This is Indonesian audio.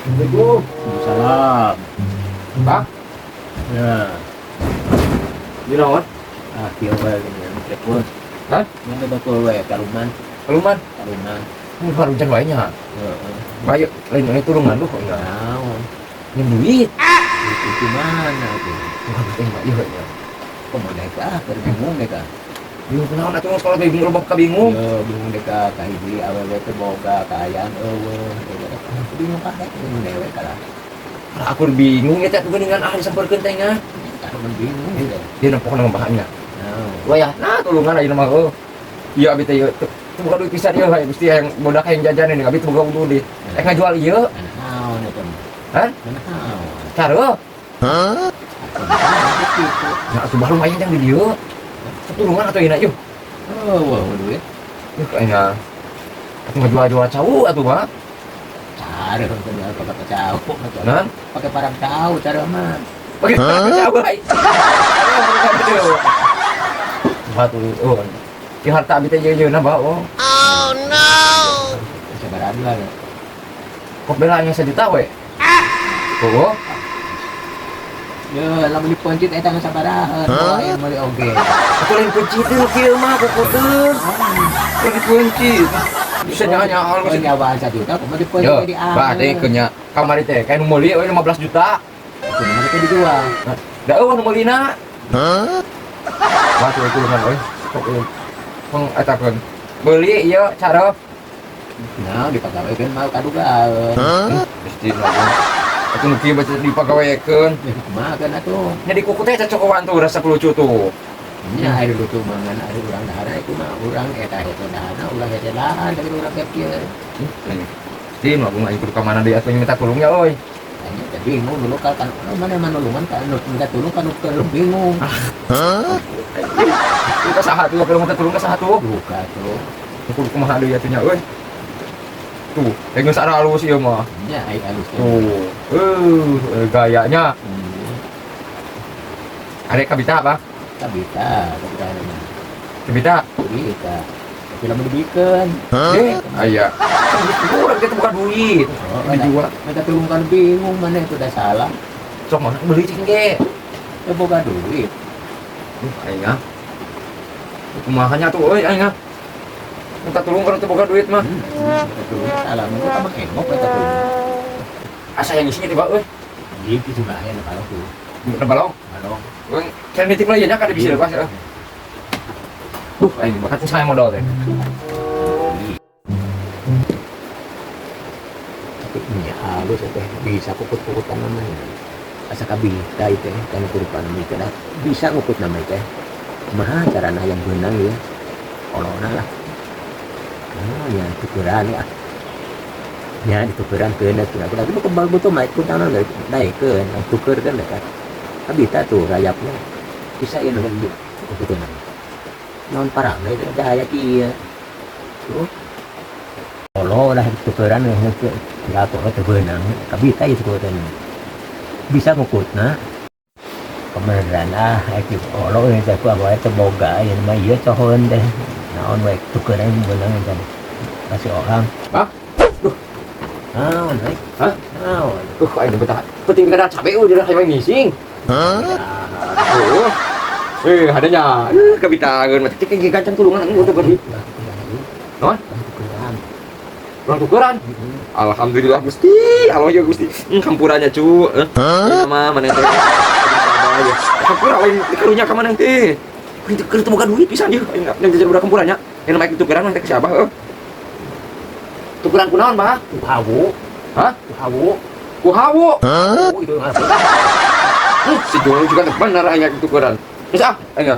Assalamualaikum. Salam. Pak, Ya, di naon? kieu bae dengan telepon. Hah? Mana betul wae karuman, Keluman. karuman. Ini baru hujan wae nya. Heeh. Bayu, lain tulungan lu kok enggak. Naon? Yang duit. Itu mana tuh? Bukan enggak ieu nya. Kok mau naik keur bingung deh ka. Bingung kunaon atuh sekolah bingung loba ka bingung. Yo bingung deh ka hiji awewe teh boga kaayaan eueuh. Bingung ka bingung dewe kala. Lah aku bingung eta tuh geuningan disampeurkeun teh nya. Karuman bingung deh. Dia nampok nama bahannya. Naon? Wayah, nah tulungan ayeuna mah heuh. Iya abi teh ieu. Tuh buka duit pisan ieu hae mesti yang bodak yang jajan ini abi teh boga duit. Ngajual ieu. Naon eta? Hah? Naon? Careuh. Gitu. Nah, atuh baru lumayan yang di dieu. Tulungan atuh ieu yeuh. Oh, wah, duit. Kayaknya aku ngejual-jual cawu atuh mah. Cara pakai cau, Nah, pakai parang cau, cara mah. pakai cawu ai. Batu oh. Di harta abi teh yeuna ba oh. Sabaran lah. Kok belanya sejuta we? Oh, Ya, lamun diponcit eta mah sabarahan. Aya meuli oge. aku lain kunci teh kieu mah kukuteun. Lain kunci. Bisa nyawa-nyawa Oh, nyawaan 1 juta, kumaha diponcit Yo, di bah teh kenya kamari teh kayak nu meuli we 15 juta. Kumaha teh dijual. Da eueuh nu meulina. Wah, tuh tulungan euy. Sok euy. Pang eta keun. Beuli ieu careup. Nah, dipagawekeun mah kadugaeun. Mesti nongol. Aku nu kieu baca dipagawekeun. Kumaha kan atuh? Nya di kuku teh cocokan tuh rasa lucu tuh. Nya aya lucu mangan ada urang dahana itu mah urang eta dahana ulah eta lahan tapi urang teh kieu. Di mah bunga ikut ka mana deui atuh minta tulungnya euy. Anya teh bingung dulu kan mana nulungan kan minta tulung kan bingung. Itu ka saha tuh kalau minta tulung ka saha tuh? Buka tuh. Kudu kumaha deui atuh nya euy. Tuh, geus ara halus ieu mah. Nya aya alus teh. Tuh. Gayanya. Are kabita apa? Kabita, kabita nama. Kabita. Kabita. Tapi lamun dibikeun. Aya. Urang kita bukan duit. Oh, Dijual. Minta tulung kan bingung mana itu udah salah. Sok mana beli cing ge. Ya boga duit. Aing kumahanya tuh euy aing minta tulung kalau teu boga duit mah. Minta tulung salah mun kita mah engok minta tulung. Asa yang isinya tiba euy. Gitu juga aya nu kalau tuh. Udah balong. Balong. Euy, can nitip lah nya kada bisa lepas. Aing bakat saya modal teh. Tapi nya halus teh bisa puput-puput namanya. Asa kabita teh kana kurupan mikir bisa ngukut nama teh. Kumaha carana yang beunang ya? Olona lah. Ya tukeran ya. Ya ditukeran keun atuh. Tapi kembang butuh mah ikut tanah naikeun, tukeurkeun da kan. Kabita tuh rayapnya. Bisa ieu nu kukuteun. Non parang itu daya kieu. Tuh. Olo lah tukeran ngeukeun. Ya atuh teh beunang. Kabita ieu tukeurkeun. Bisa ngukutna. Kebenaran itu olo ini teh bae teh boga ieu mah ieu cohon teh. Naon we tukeran beunang teh. Kasih orang. Hah? Naon we? Hah? Naon? Aing betah. Penting kada cabe udah kayak ngising. Adanya. Kabitageun mah cek ge gancang tulungan anu teh beri. Naon? Urang tukeran. Alhamdulillah Gusti. Allah ya Gusti. Kampurannya cu. Sama mana teh. Kampura lain karunya ka mana teh. Keur teu boga duit pisan ieu. Yang jajan udah kampurannya. Yang namanya tukeran teh ka siapa heuh? Tukeran kunaon, Bah? Hawu. Hah? Hawu. Ku hawu. Oh, itu apa? Si Joel juga benar aya tukeran. Geus ah, aing.